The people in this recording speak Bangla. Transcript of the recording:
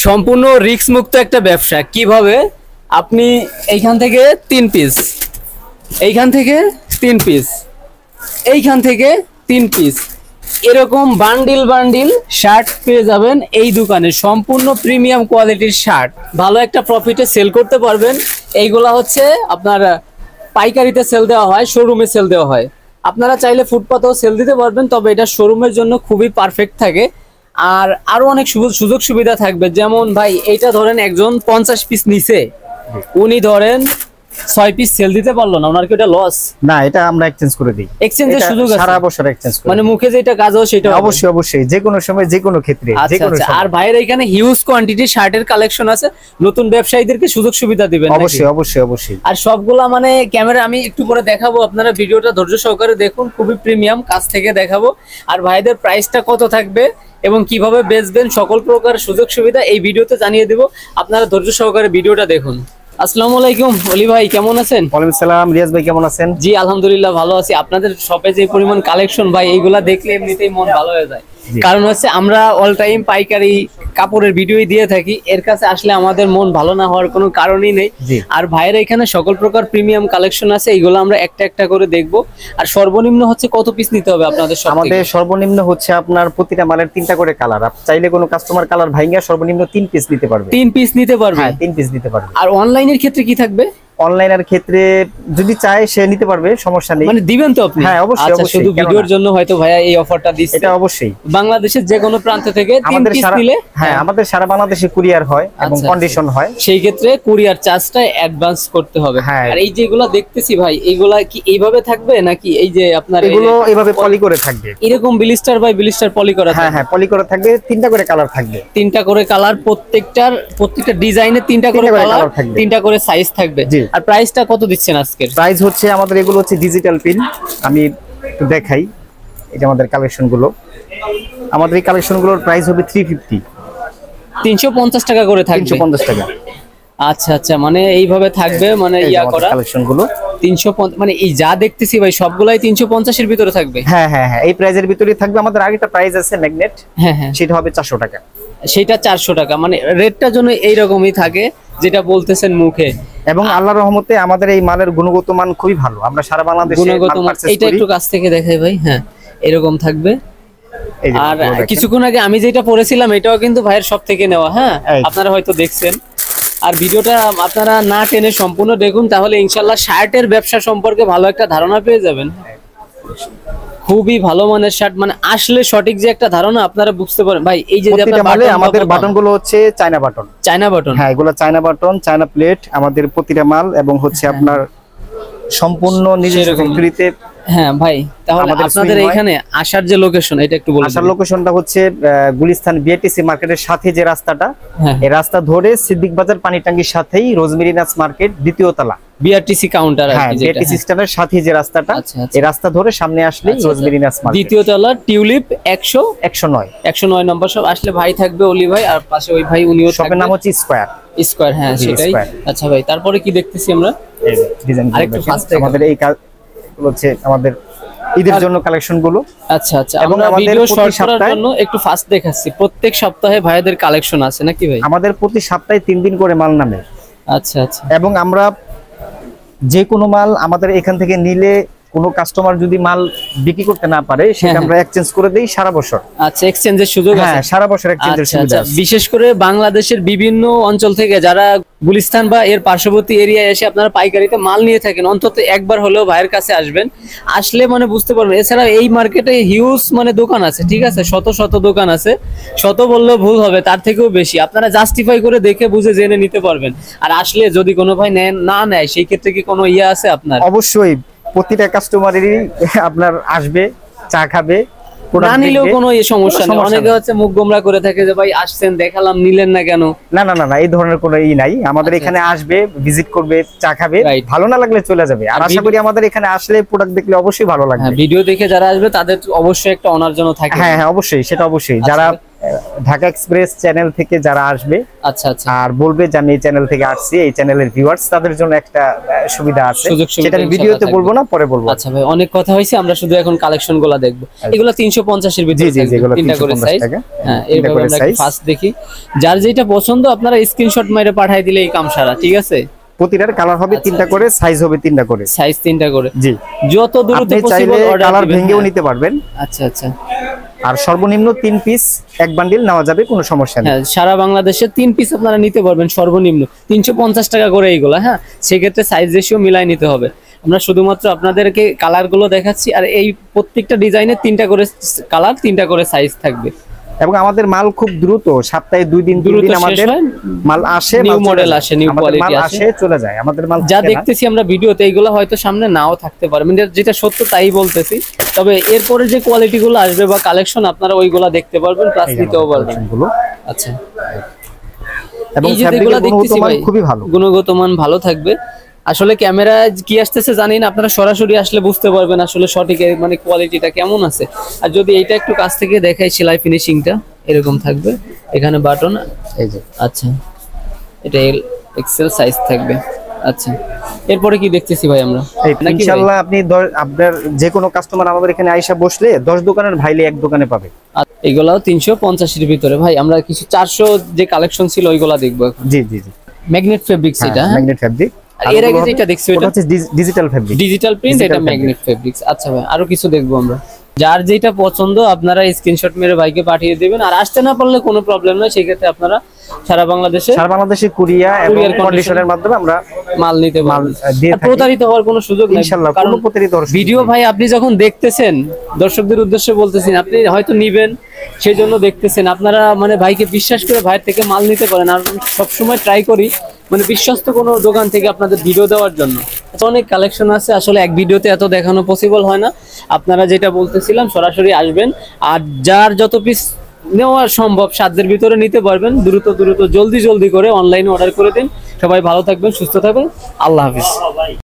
সম্পূর্ণ রিস্ক মুক্ত একটা ব্যবসা। কিভাবে আপনি এইখান থেকে 3 পিস, এইখান থেকে 3 পিস, এইখান থেকে 3 পিস, এরকম বান্ডিল বান্ডিল শার্ট পেয়ে যাবেন এই দোকানে। সম্পূর্ণ প্রিমিয়াম কোয়ালিটির শার্ট, ভালো একটা প্রফিটে সেল করতে পারবেন। এইগুলা হচ্ছে আপনার পাইকারিতে সেল দেওয়া হয়, শোরুমে সেল দেওয়া হয়। আপনারা চাইলে ফুটপাতেও সেল দিতে পারবেন, তবে এটা শোরুমের জন্য খুবই পারফেক্ট থাকে। আর আরো অনেক সুযোগ সুবিধা থাকবে, যেমন ভাই এইটা ধরেন একজন 50 পিস নিছে, উনি ধরেন 6 পিস সেল দিতে পারলো না, ওনার কি এটা লস? না, এটা আমরা এক্সচেঞ্জ করে দিই। এক্সচেঞ্জের সুযোগ আছে, সারা বছর এক্সচেঞ্জ করে, মানে মুখে যেটা কাজ হয় সেটা অবশ্যই অবশ্যই যে কোনো সময় যে কোনো ক্ষেত্রে যে কোনো সময়। আর ভাইয়ের এখানে হিউজ কোয়ান্টিটি শার্টের কালেকশন আছে, নতুন ব্যবসায়ীদেরকে সুযোগ সুবিধা দিবেন অবশ্যই অবশ্যই অবশ্যই। আর সবগুলা মানে ক্যামেরা আমি একটু পরে দেখাবো, আপনারা ভিডিওটা ধৈর্য সহকারে দেখুন, খুবই প্রিমিয়াম কাছ থেকে দেখাবো। আর ভাইদের প্রাইসটা কত থাকবে এবং কিভাবে বেচবেন সকল প্রকার সুযোগ সুবিধা এই ভিডিওতে জানিয়ে দেব, আপনারা ধৈর্য সহকারে ভিডিওটা দেখুন। আসসালামু আলাইকুম অলি ভাই, কেমন আছেন? ওয়ালাইকুম আসসালাম রিয়াজ ভাই, কেমন আছেন? জি আলহামদুলিল্লাহ ভালো আছি। আপনাদের শপে যে পরিমাণ কালেকশন ভাই, এইগুলা দেখলে এমনিতেই মন ভালো হয়ে যায়। কারণ হচ্ছে আমরা অল টাইম পাইকারি কাপড়ের ভিডিওই দিয়ে থাকি, এর কাছে আসলে আমাদের মন ভালো না হওয়ার কোনো কারণই নেই। আর ভাইয়ের এখানে সকল প্রকার প্রিমিয়াম কালেকশন আছে, এইগুলো আমরা একটা একটা করে দেখবো। আর সর্বনিম্ন হচ্ছে কত পিস নিতে হবে আপনাদের? আমাদের সর্বনিম্ন হচ্ছে আপনার প্রতিটা মালের 3টা করে কালার, আপনি চাইলে কোনো কাস্টমার কালার ভাঙিয়া সর্বনিম্ন 3 পিস নিতে পারবে। 3 পিস নিতে পারবে? হ্যাঁ 3 পিস নিতে পারবে। আর অনলাইনের ক্ষেত্রে কি থাকবে? অনলাইনের ক্ষেত্রে যদি চায় সে নিতে পারবে, সমস্যা নেই। মানে দিবেন তো আপনি? হ্যাঁ অবশ্যই অবশ্যই, শুধু ভিডিওর জন্য হয়তো ভাইয়া এই অফারটা দিচ্ছে। এটা অবশ্যই বাংলাদেশের যে কোনো প্রান্ত থেকে 3 পিস নিলে, হ্যাঁ আমাদের সারা বাংলাদেশে কুরিয়ার হয় এবং কন্ডিশন হয়, সেই ক্ষেত্রে কুরিয়ার চার্জটা অ্যাডভান্স করতে হবে। হ্যাঁ। আর এই যেগুলো দেখতেছি ভাই, এইগুলা কি এইভাবে থাকবে নাকি এই যে আপনার এগুলো এইভাবে পলি করে থাকবে? এরকম ব্লিস্টার বাই ব্লিস্টার পলি করা? হ্যাঁ হ্যাঁ পলি করে থাকবে, 3টা করে কালার থাকবে। 3টা করে কালার, প্রত্যেকটা ডিজাইনে 3টা করে কালার, 3টা করে সাইজ থাকবে। আর প্রাইসটা কত দিচ্ছেন আজকে? প্রাইস হচ্ছে আমাদের এগুলো হচ্ছে ডিজিটাল পিন, আমি একটু দেখাই। এটা আমাদের কালেকশন গুলো, আমাদের এই কালেকশন গুলোর প্রাইস হবে 350, 350 টাকা করে থাকবে। 350 টাকা। আচ্ছা আচ্ছা, মানে এইভাবে থাকবে, মানে ইয়া করা কালেকশন গুলো 350, মানে এই যা দেখতেছি ভাই সবগুলাই 350 এর ভিতরে থাকবে? হ্যাঁ হ্যাঁ হ্যাঁ এই প্রাইজের ভিতরেই থাকবে। আমাদের আরেকটা প্রাইস আছে ম্যাগনেট, হ্যাঁ হ্যাঁ, সেটা হবে 400 টাকা। সেটা 400 টাকা, মানে রেটটা জন্য এইরকমই থাকে যেটা বলতেছেন মুখে। এবং আল্লাহর রহমতে আমাদের এই মালের গুণগত মান খুবই ভালো, আমরা সারা বাংলাদেশে গুণগত মান। এটা একটু কাছ থেকে দেখাই ভাই, হ্যাঁ এরকম থাকবে। আর কিছুক্ষণ আগে আমি যেটা পরেছিলাম এটাও কিন্তু ভাইয়ের সব থেকে নেওয়া, হ্যাঁ আপনারা হয়তো দেখছেন। আর ভিডিওটা আপনারা না টেনে সম্পূর্ণ দেখুন, তাহলে ইনশাআল্লাহ শার্টের ব্যবসা সম্পর্কে ভালো একটা ধারণা পেয়ে যাবেন। খুবই ভালো মানের শার্ট, মানে আসলে সঠিক যে একটা ধারণা আপনারা বুঝতে পারেন। ভাই এই যে আমাদের বাটন গুলো হচ্ছে চায়না বাটন, চায়না বাটন, হ্যাঁ এগুলো চায়না বাটন, চায়না প্লেট আমাদের প্রতিটা মাল, এবং হচ্ছে আপনার সম্পূর্ণ নিজস্ব ফ্যাক্টরিতে। হ্যাঁ ভাই, তাহলে আপনাদের এখানে আসার যে লোকেশন এটা একটু বলুন। আসার লোকেশনটা হচ্ছে গুলিস্তান বিআরটিসি মার্কেটের সাথে যে রাস্তাটা, এই রাস্তা ধরে সিদ্দিক বাজার পানি ট্যাঙ্কির সাথেই রোজমেরিনাস মার্কেট, দ্বিতীয় তলা বিআরটিসি কাউন্টার। হ্যাঁ বিআরটিসি স্ট্যান্ডের সাথে যে রাস্তাটা, এই রাস্তা ধরে সামনে আসলে রোজমেরিনাস মার্কেট, দ্বিতীয় তলা, টিউলিপ 109 নম্বর সব আসলে ভাই থাকবে অলি ভাই, আর পাশে ওই ভাই উনিও থাকবে। শপের নাম হচ্ছে স্কয়ার। হ্যাঁ সেটাই। আচ্ছা ভাই, তারপরে কি দেখতেছি আমরা? আরেকটু ফাস্ট আমাদের এই হচ্ছে আমাদের ঈদের জন্য কালেকশন গুলো। আচ্ছা আচ্ছা, এবং ভিডিও শর্ট করার জন্য একটু ফাস্ট দেখাচ্ছি। প্রত্যেক সপ্তাহে ভাইদের কালেকশন আছে নাকি ভাই? আমাদের প্রতি সপ্তাহে 3 দিন করে মাল নামে। আচ্ছা আচ্ছা, এবং আমরা যে কোনো মাল আমাদের এখান থেকে নিলে কোনো কাস্টমার যদি মাল বিক্রি করতে না পারে, সেটা আমরা এক্সচেঞ্জ করে দেই সারা বছর। আচ্ছা, এক্সচেঞ্জের সুযোগ আছে? হ্যাঁ সারা বছর এক্সচেঞ্জের সুবিধা আছে। বিশেষ করে বাংলাদেশের বিভিন্ন অঞ্চল থেকে যারা গুলিস্তান বা এর পার্শ্ববর্তী এরিয়ায় এসে আপনারা পাইকারিতে মাল নিয়ে থাকেন, অন্তত একবার হলেও ভাইয়ের কাছে আসবেন, আসলে মানে বুঝতে পারবেন। এছাড়া এই মার্কেটে হিউজ মানে দোকান আছে, ঠিক আছে, শত শত দোকান আছে, শত বললেও ভুল হবে, তার থেকেও বেশি। আপনারা জাস্টিফাই করে দেখে বুঝে জেনে নিতে পারবেন। আর আসলে যদি কোনো ভাই না নেয়, সেই ক্ষেত্রে কি কোনো ইয়ে আছে আপনার? অবশ্যই প্রতিটা কাস্টমারেরই আপনার আসবে, চা খাবে, না নিলেও কোনো সমস্যা নেই। অনেকে হচ্ছে মুখ গোমরা করে থাকে যে ভাই আসছেন দেখালাম নিলেন না কেন। না না না, এই ধরনের কোনো নাই। আমাদের এখানে আসবে, ভিজিট করবে, চা খাবে, ভালো না লাগলে চলে যাবে। আর আশা করি আমাদের এখানে আসলে প্রোডাক্ট দেখলে অবশ্যই ভালো লাগবে। ভিডিও দেখে যারা আসবে তাদের অবশ্যই একটা অনার জন্য থাকে। হ্যাঁ হ্যাঁ অবশ্যই, সেটা অবশ্যই। যারা ঢাকা এক্সপ্রেস চ্যানেল থেকে যারা আসবে আচ্ছা আচ্ছা, আর বলবে যে আমি এই চ্যানেল থেকে আসছি, এই চ্যানেলের ভিউয়ার্স, তাদের জন্য একটা সুবিধা আছে, সুযোগ সুবিধা সেটা আমি ইনশাআল্লাহ ভিডিওতে থাকবে। বলবো না, পরে বলবো। আচ্ছা ভাই, অনেক কথা হয়েছে, আমরা শুধু এখন কালেকশন গুলা দেখবো। এগুলো 350 এর ভিতরে জি, জি, থাকবে, যেগুলো তিনটা করে 350 সাইজ। টাকা। হ্যাঁ, তিনটা এইভাবে করে আমরা size। ফার্স্ট দেখি, যার যেটা পছন্দ আপনারা স্ক্রিনশট মেরে পাঠিয়ে দিলে এই কাম সারা, ঠিক আছে? প্রতিটার কালার হবে আচ্ছা। 3টা করে, সাইজ হবে 3টা করে। সাইজ 3টা করে, জি, যত দ্রুত আপনি চাইলে পসিবল অর্ডার কালার দিবেন। ভেঙেও হ্যাঁ। নিতে পারবেন, আচ্ছা আচ্ছা, আর সর্বনিম্ন 3 পিস এক বান্ডিল নেওয়া যাবে, কোনো সমস্যা নেই। হ্যাঁ, সারা বাংলাদেশে 3 পিস আপনারা নিতে পারবেন সর্বনিম্ন 350 টাকা করে এইগুলা। হ্যাঁ, সেক্ষেত্রে সাইজ রেশিও মিলাই নিতে হবে। আমরা শুধুমাত্র আপনাদেরকে কালার গুলো দেখাচ্ছি, আর এই প্রত্যেকটা ডিজাইনে 3টা করে কালার, 3টা করে সাইজ থাকবে। এবং আমাদের মাল খুব দ্রুত, সপ্তাহে 2 দিন 3 দ্রুত দিন শেষ আমাদের হয়। মাল আসে, নিউ মাল চলে মডেল যায়। আসে, নিউ আমাদের কোয়ালিটি মাল আসে, আসে চলে যায়, আমাদের মাল যা থাকে না। দেখতেছি আমরা ভিডিওতে, এইগুলো হয়তো সামনে নাও থাকতে পারে, মানে যেটা সত্য তাই বলতেছি। তবে এরপরে যে কোয়ালিটি গুলো আসবে বা কালেকশন, আপনারা ওইগুলা দেখতে পারবেন, প্লাস এই যে নিতেও আমাদের পারবেন। collection গুলো। আচ্ছা, এবং এই যে ফ্যাব্রিকের যেগুলো গুণগত দেখতেছি মান ভাই, খুবই ভালো। গুণগত মান ভালো থাকবে। আসলে ক্যামেরায় কি আসতেছে জানি না, আপনারা সরাসরি আসলে বুঝতে পারবেন আসলে সঠিক মানে কোয়ালিটিটা কেমন আছে। আর যদি এইটা একটু কাছ থেকে দেখাই, সেলাই ফিনিশিংটা এরকম থাকবে, এখানে বাটন। এই যে আচ্ছা, এটা এক্সেল সাইজ থাকবে। আচ্ছা, এরপরে কি দেখতেছি ভাই আমরা? এই নাকি ভাই? ইনশাআল্লাহ আপনি আপনার যে কোনো কাস্টমার আমাদের এখানে আইসা বসলে 10 দোকানের ভাইলে এক দোকানে পাবে। আর এগুলাও 350 এর ভিতরে। ভাই আমরা কিছু 400 যে কালেকশন ছিল ওইগুলা দেখবো এখন। জি জি জি, ম্যাগনেট ফেব্রিক্স এটা, হ্যাঁ? Magnet fabric. আর এর আগে যেটা দেখছি ওটা ওটা হচ্ছে digital fabric. Digital print, Digital এটা fabric। Magnet fabrics. আচ্ছা ভাই, আরো কিছু দেখবো আমরা। যার যেটা পছন্দ আপনারা স্ক্রিনশট মেরে ভাইকে পাঠিয়ে দিবেন, আর আসতে না পারলে কোনো প্রবলেম নয়, সেই ক্ষেত্রে আপনারা সারা বাংলাদেশে কুরিয়া এবং Courier condition- কন্ডিশনের মাধ্যমে আমরা মাল নিতে মাল পারবেন। দিয়ে আর থাকি। প্রতারিত হওয়ার কোনো সুযোগ নেই, ইনশাআল্লাহ কারণ কোনো প্রতারিত হওয়ার সুযোগ ভিডিও নেই। ভাই আপনি যখন দেখতেছেন, দর্শকদের উদ্দেশ্যে বলতেছেন, আপনি হয়তো নিবেন সেই জন্য দেখতেছেন, আপনারা মানে ভাইকে বিশ্বাস করে ভাইয়ের থেকে মাল নিতে পারেন। আর সবসময় ট্রাই করি মানে বিশ্বস্ত কোনো দোকান থেকে আপনাদের ভিডিও দেওয়ার জন্য। অনেক কালেকশন আছে, আসলে এক ভিডিওতে এত দেখানো পসিবল হয় না। আপনারা যেটা বলতেছিলাম, সরাসরি আসবেন, আর যার যত পিস নেওয়া সম্ভব সাধ্যের ভিতরে নিতে পারবেন। দ্রুত দ্রুত জলদি জলদি করে অনলাইনে অর্ডার করে দিন। সবাই ভালো থাকবেন, সুস্থ থাকবেন, আল্লাহ হাফিজ।